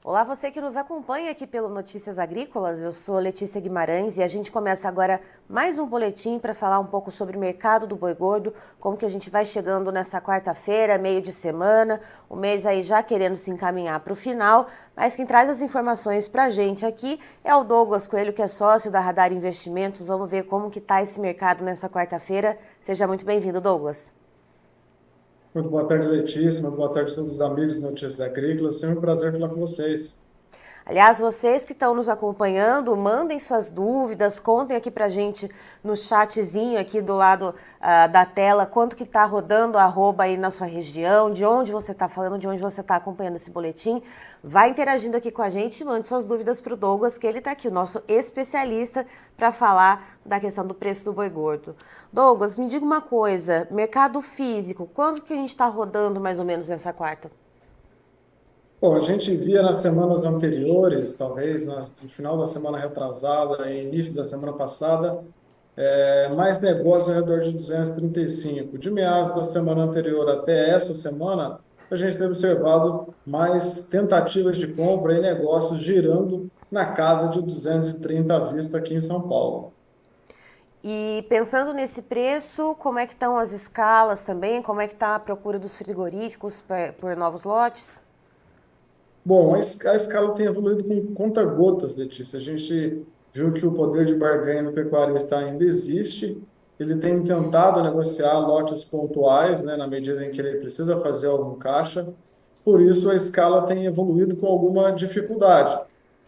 Olá, você que nos acompanha aqui pelo Notícias Agrícolas, eu sou Letícia Guimarães e a gente começa agora mais um boletim para falar um pouco sobre o mercado do boi gordo, como que a gente vai chegando nessa quarta-feira, meio de semana, o mês aí já querendo se encaminhar para o final, mas quem traz as informações para a gente aqui é o Douglas Coelho, que é sócio da Radar Investimentos. Vamos ver como que está esse mercado nessa quarta-feira. Seja muito bem-vindo, Douglas. Muito boa tarde, Letícia. Muito boa tarde a todos os amigos do Notícias Agrícolas. Sempre um prazer falar com vocês. Aliás, vocês que estão nos acompanhando, mandem suas dúvidas, contem aqui pra gente no chatzinho aqui do lado da tela quanto que tá rodando a arroba aí na sua região, de onde você está falando, de onde você está acompanhando esse boletim. Vai interagindo aqui com a gente, mande suas dúvidas para o Douglas, que ele está aqui, o nosso especialista, para falar da questão do preço do boi gordo. Douglas, me diga uma coisa, mercado físico, quanto que a gente está rodando mais ou menos nessa quarta? Bom, a gente via nas semanas anteriores, talvez no final da semana retrasada e início da semana passada, mais negócios ao redor de 235. De meados da semana anterior até essa semana, a gente tem observado mais tentativas de compra e negócios girando na casa de 230 à vista aqui em São Paulo. E pensando nesse preço, como é que estão as escalas também? Como é que está a procura dos frigoríficos por novos lotes? Bom, a escala tem evoluído com conta-gotas, Letícia. A gente viu que o poder de barganha do pecuarista ainda existe. Ele tem tentado negociar lotes pontuais, né, na medida em que ele precisa fazer algum caixa. Por isso, a escala tem evoluído com alguma dificuldade.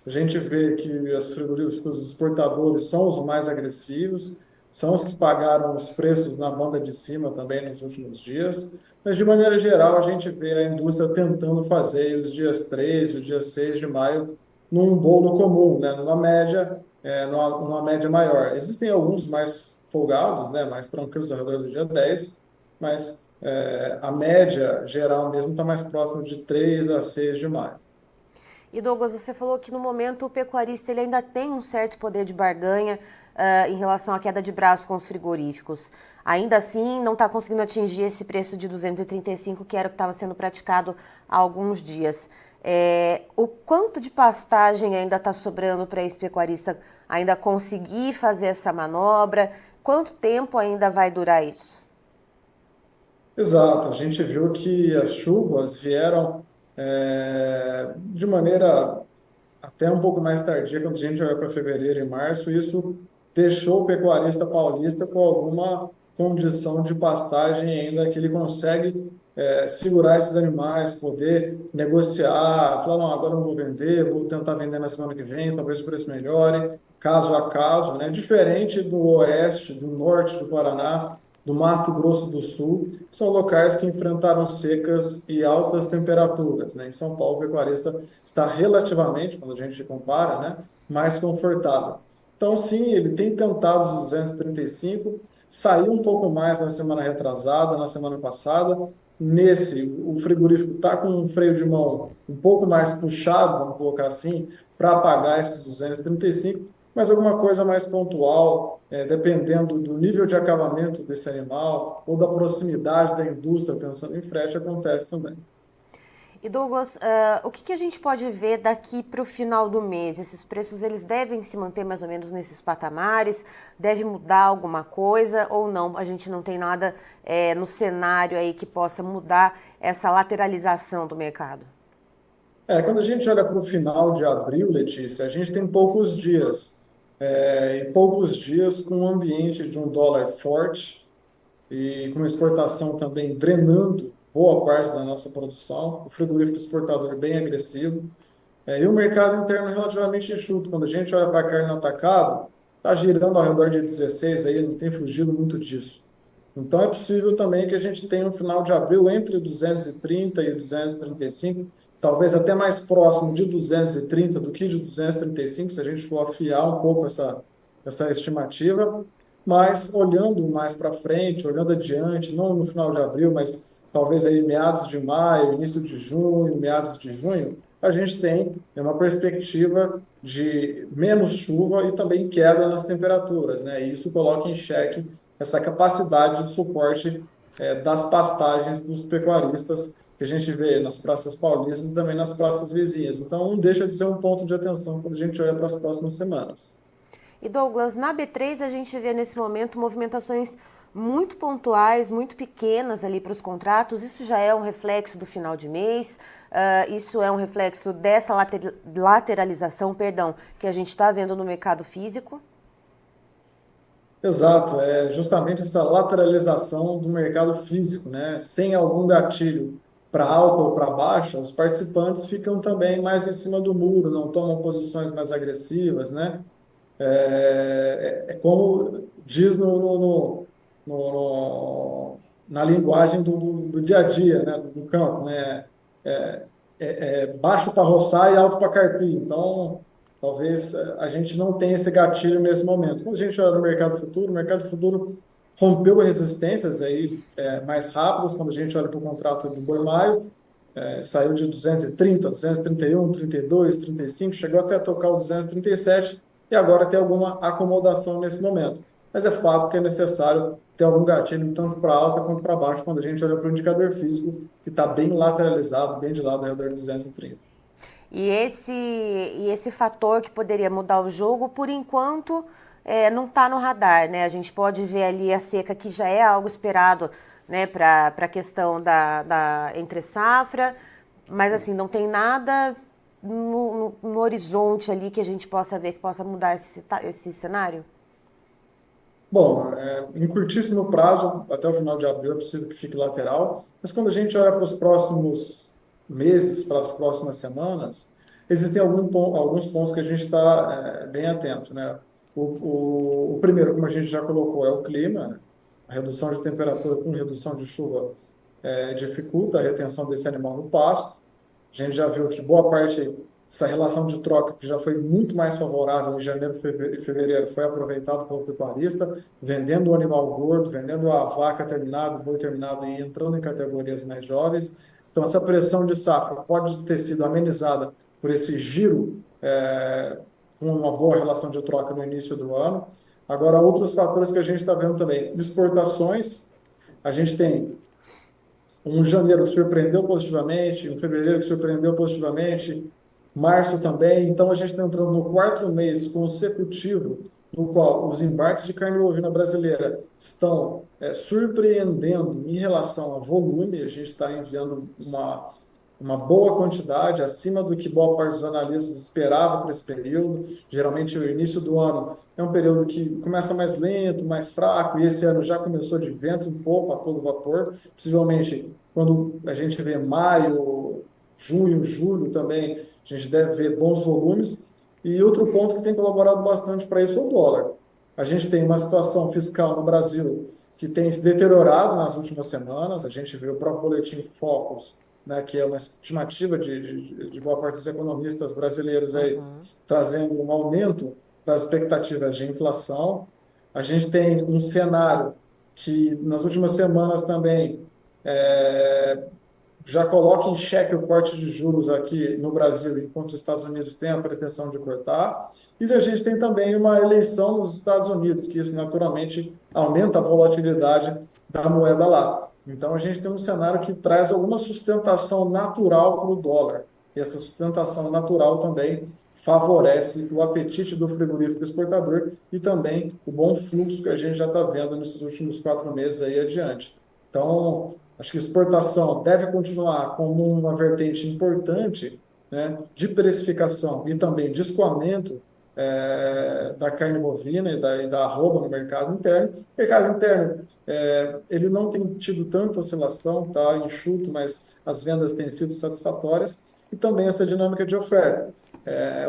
A gente vê que os frigoríficos exportadores são os mais agressivos, são os que pagaram os preços na banda de cima também nos últimos dias. Mas, de maneira geral, a gente vê a indústria tentando fazer os dias 3 e os dias 6 de maio num bolo comum, né? Numa média maior. Existem alguns mais folgados, né? Mais tranquilos ao redor do dia 10, mas a média geral mesmo está mais próxima de 3 a 6 de maio. E Douglas, você falou que no momento o pecuarista ele ainda tem um certo poder de barganha em relação à queda de braço com os frigoríficos. Ainda assim, não está conseguindo atingir esse preço de 235, que era o que estava sendo praticado há alguns dias. O quanto de pastagem ainda está sobrando para esse pecuarista ainda conseguir fazer essa manobra? Quanto tempo ainda vai durar isso? Exato, a gente viu que as chuvas vieram de maneira até um pouco mais tardia, quando a gente olha para fevereiro e março, isso deixou o pecuarista paulista com alguma condição de pastagem ainda que ele consegue segurar esses animais, poder negociar, falar, não, agora eu não vou vender, vou tentar vender na semana que vem, talvez o preço melhore, caso a caso, né? Diferente do oeste, do norte do Paraná, do Mato Grosso do Sul, são locais que enfrentaram secas e altas temperaturas, né? Em São Paulo, o pecuarista está relativamente, quando a gente compara, né, mais confortável. Então, sim, ele tem tentado os 235, saiu um pouco mais na semana retrasada, na semana passada. Nesse, o frigorífico está com um freio de mão um pouco mais puxado, vamos colocar assim, para pagar esses 235, mas alguma coisa mais pontual, dependendo do nível de acabamento desse animal ou da proximidade da indústria, pensando em frete, acontece também. E Douglas, o que a gente pode ver daqui para o final do mês? Esses preços eles devem se manter mais ou menos nesses patamares? Deve mudar alguma coisa ou não? A gente não tem nada no cenário aí que possa mudar essa lateralização do mercado? Quando a gente olha para o final de abril, Letícia, a gente tem poucos dias. E poucos dias com um ambiente de um dólar forte e com exportação também drenando boa parte da nossa produção, o frigorífico exportador bem agressivo, e o mercado interno relativamente enxuto. Quando a gente olha para a carne no atacado, está girando ao redor de 16, aí não tem fugido muito disso. Então é possível também que a gente tenha um final de abril entre 230 e 235, talvez até mais próximo de 230 do que de 235, se a gente for afiar um pouco essa estimativa. Mas olhando mais para frente, olhando adiante, não no final de abril, mas talvez aí meados de maio, início de junho, meados de junho, a gente tem uma perspectiva de menos chuva e também queda nas temperaturas, né? E isso coloca em xeque essa capacidade de suporte das pastagens dos pecuaristas que a gente vê nas praças paulistas e também nas praças vizinhas. Então, não deixa de ser um ponto de atenção quando a gente olha para as próximas semanas. E Douglas, na B3 a gente vê nesse momento movimentações muito pontuais, muito pequenas ali para os contratos. Isso já é um reflexo do final de mês, isso é um reflexo dessa lateralização, perdão, que a gente está vendo no mercado físico? Exato, é justamente essa lateralização do mercado físico, né? Sem algum gatilho para alta ou para baixa, os participantes ficam também mais em cima do muro, não tomam posições mais agressivas, né? É como diz na linguagem do dia a dia, né? Do campo, né? É, baixo para roçar e alto para carpir. Então, talvez a gente não tenha esse gatilho nesse momento. Quando a gente olha no o mercado futuro rompeu resistências aí, mais rápidas, quando a gente olha para o contrato de boi-maio, saiu de 230, 231, 32, 35, chegou até a tocar o 237 e agora tem alguma acomodação nesse momento. Mas é fato que é necessário ter algum gatilho tanto para alta quanto para baixo quando a gente olha para o indicador físico que está bem lateralizado, bem de lado ao redor de 230. E esse fator que poderia mudar o jogo, por enquanto, não está no radar, né? A gente pode ver ali a seca, que já é algo esperado, né, para a questão da entre safra, mas assim, não tem nada no horizonte ali que a gente possa ver que possa mudar esse cenário? Bom, em curtíssimo prazo, até o final de abril, é possível que fique lateral, mas quando a gente olha para os próximos meses, para as próximas semanas, existem alguns pontos que a gente está bem atento, né? O primeiro, como a gente já colocou, é o clima, né? A redução de temperatura com redução de chuva dificulta a retenção desse animal no pasto. A gente já viu que boa parte dessa relação de troca, que já foi muito mais favorável em janeiro e fevereiro, foi aproveitado pelo pecuarista, vendendo o animal gordo, vendendo a vaca terminada, o boi terminado e entrando em categorias mais jovens. Então, essa pressão de safra pode ter sido amenizada por esse giro com uma boa relação de troca no início do ano. Agora, outros fatores que a gente está vendo também, exportações, a gente tem um janeiro que surpreendeu positivamente, um fevereiro que surpreendeu positivamente, março também. Então, a gente está entrando no quarto mês consecutivo no qual os embarques de carne bovina brasileira estão surpreendendo em relação ao volume. A gente está enviando uma boa quantidade, acima do que boa parte dos analistas esperava para esse período. Geralmente, o início do ano é um período que começa mais lento, mais fraco, e esse ano já começou de vento um pouco a todo vapor. Possivelmente, quando a gente vê maio, junho, julho também, a gente deve ver bons volumes. E outro ponto que tem colaborado bastante para isso é o dólar. A gente tem uma situação fiscal no Brasil que tem se deteriorado nas últimas semanas. A gente vê o próprio boletim Focus, né, que é uma estimativa de boa parte dos economistas brasileiros aí, trazendo um aumento das expectativas de inflação. A gente tem um cenário que nas últimas semanas também já coloca em xeque o corte de juros aqui no Brasil, enquanto os Estados Unidos têm a pretensão de cortar. E a gente tem também uma eleição nos Estados Unidos, que isso naturalmente aumenta a volatilidade da moeda lá. Então, a gente tem um cenário que traz alguma sustentação natural para o dólar. E essa sustentação natural também favorece o apetite do frigorífico exportador e também o bom fluxo que a gente já está vendo nesses últimos 4 meses aí adiante. Então, acho que exportação deve continuar como uma vertente importante, né, de precificação e também de escoamento da carne bovina e da arroba no mercado interno. O mercado interno ele não tem tido tanta oscilação, tá enxuto, mas as vendas têm sido satisfatórias e também essa dinâmica de oferta.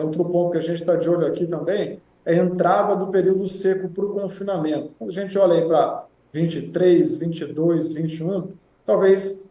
Outro ponto que a gente está de olho aqui também é a entrada do período seco para o confinamento. Quando a gente olha aí para 23, 22, 21, talvez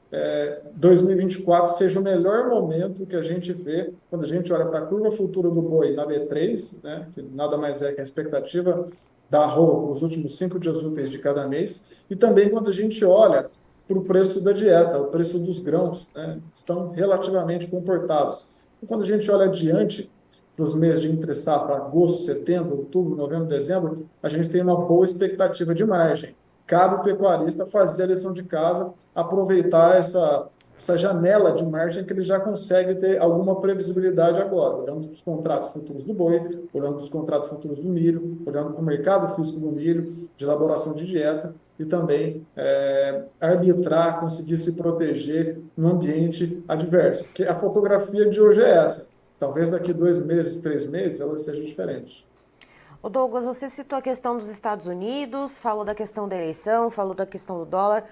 2024 seja o melhor momento que a gente vê quando a gente olha para a curva futura do boi na B3, né, que nada mais é que a expectativa da arroba nos últimos 5 dias úteis de cada mês, e também quando a gente olha para o preço da dieta, o preço dos grãos, né, estão relativamente comportados. E quando a gente olha adiante para os meses de entre safra, agosto, setembro, outubro, novembro, dezembro, a gente tem uma boa expectativa de margem. Cabe o pecuarista fazer a lição de casa, aproveitar essa essa janela de margem que ele já consegue ter alguma previsibilidade agora, olhando para os contratos futuros do boi, olhando para os contratos futuros do milho, olhando para o mercado físico do milho, de elaboração de dieta, e também arbitrar, conseguir se proteger no ambiente adverso. Porque a fotografia de hoje é essa. Talvez daqui 2 meses, 3 meses, ela seja diferente. O Douglas, você citou a questão dos Estados Unidos, falou da questão da eleição, falou da questão do dólar.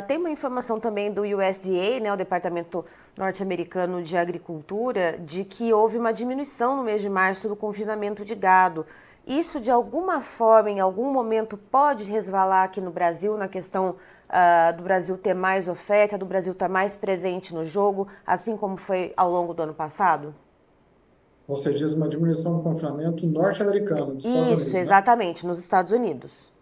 Tem uma informação também do USDA, né, o Departamento Norte-Americano de Agricultura, de que houve uma diminuição no mês de março do confinamento de gado. Isso, de alguma forma, em algum momento, pode resvalar aqui no Brasil, na questão do Brasil ter mais oferta, do Brasil estar mais presente no jogo, assim como foi ao longo do ano passado? Você diz uma diminuição do confinamento norte-americano, dos Estados Unidos, Isso, né? exatamente, nos Estados Unidos.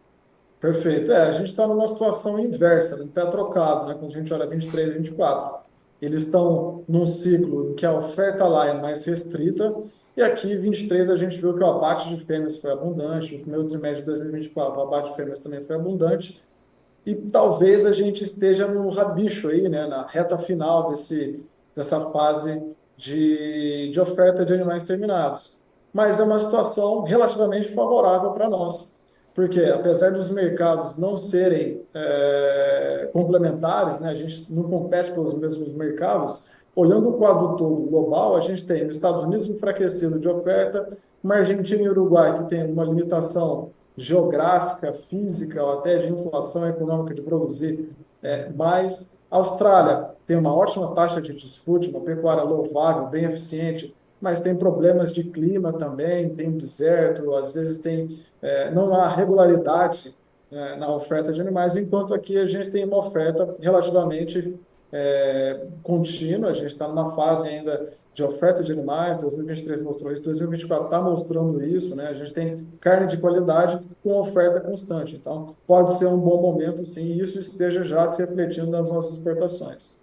Perfeito. A gente está numa situação inversa, em pé trocado, né? Quando a gente olha 23 e 24. Eles estão num ciclo em que a oferta lá é mais restrita, e aqui, 23, a gente viu que o abate de fêmeas foi abundante, no primeiro trimestre de 2024, o abate de fêmeas também foi abundante, e talvez a gente esteja no rabicho aí, né? Na reta final dessa fase de oferta de animais terminados. Mas é uma situação relativamente favorável para nós. Porque, apesar dos mercados não serem complementares, né, a gente não compete pelos mesmos mercados, olhando o quadro todo global, a gente tem nos Estados Unidos enfraquecido de oferta, uma Argentina e Uruguai que tem uma limitação geográfica, física ou até de inflação econômica de produzir mais. A Austrália tem uma ótima taxa de desfrute, uma pecuária louvável, bem eficiente, mas tem problemas de clima também, tem deserto, às vezes não há regularidade na oferta de animais, enquanto aqui a gente tem uma oferta relativamente contínua, a gente está numa fase ainda de oferta de animais, 2023 mostrou isso, 2024 está mostrando isso, né? A gente tem carne de qualidade com oferta constante, então pode ser um bom momento, sim, e isso esteja já se refletindo nas nossas exportações.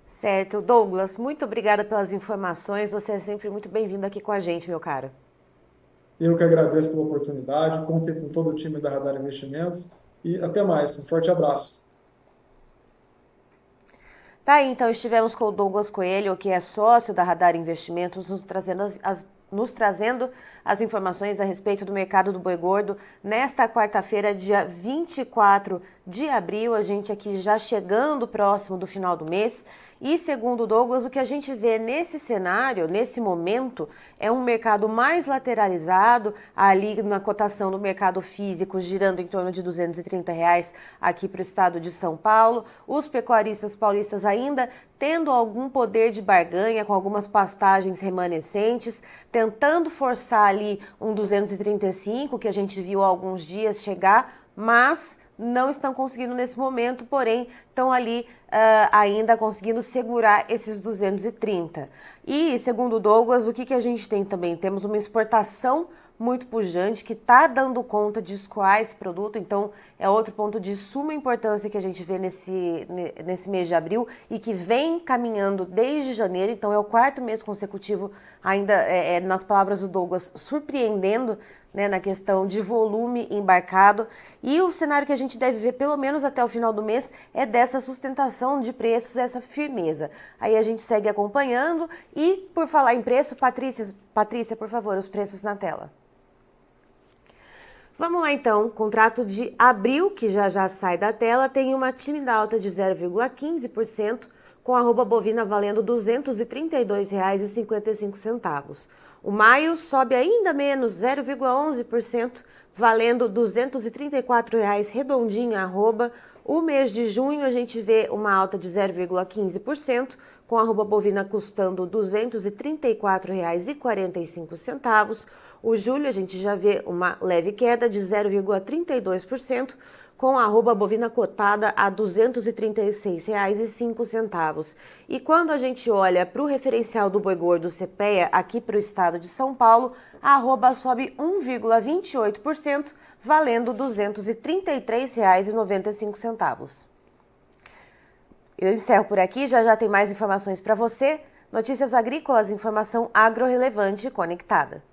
Certo. Douglas, muito obrigada pelas informações. Você é sempre muito bem-vindo aqui com a gente, meu caro. Eu que agradeço pela oportunidade, contem com todo o time da Radar Investimentos e até mais. Um forte abraço. Tá aí, então estivemos com o Douglas Coelho, que é sócio da Radar Investimentos, nos trazendo as informações a respeito do mercado do boi gordo nesta quarta-feira, dia 24 de abril, a gente aqui já chegando próximo do final do mês. E segundo o Douglas, o que a gente vê nesse cenário, nesse momento, é um mercado mais lateralizado, ali na cotação do mercado físico, girando em torno de R$230 aqui para o estado de São Paulo. Os pecuaristas paulistas ainda tendo algum poder de barganha com algumas pastagens remanescentes, tentando forçar ali um 235, que a gente viu há alguns dias chegar, mas não estão conseguindo nesse momento, porém estão ali ainda conseguindo segurar esses 230. E, segundo o Douglas, o que a gente tem também? Temos uma exportação muito pujante, que está dando conta de escoar esse produto, então é outro ponto de suma importância que a gente vê nesse mês de abril e que vem caminhando desde janeiro, então é o quarto mês consecutivo, ainda nas palavras do Douglas, surpreendendo, né, na questão de volume embarcado, e o cenário que a gente deve ver pelo menos até o final do mês é dessa sustentação de preços, essa firmeza. Aí a gente segue acompanhando e, por falar em preço, Patrícia, por favor, os preços na tela. Vamos lá então, contrato de abril, que já sai da tela, tem uma tímida alta de 0,15%, com arroba bovina valendo R$ 232,55. O maio sobe ainda menos, 0,11%, valendo R$ 234,00 redondinho arroba. O mês de junho a gente vê uma alta de 0,15%, com a arroba bovina custando R$ 234,45. O julho a gente já vê uma leve queda de 0,32%, com a arroba bovina cotada a R$ 236,05. E quando a gente olha para o referencial do boi gordo CPEA aqui para o estado de São Paulo, a arroba sobe 1,28%, valendo R$ 233,95. Eu encerro por aqui, já tem mais informações para você. Notícias agrícolas, informação agro-relevante e conectada.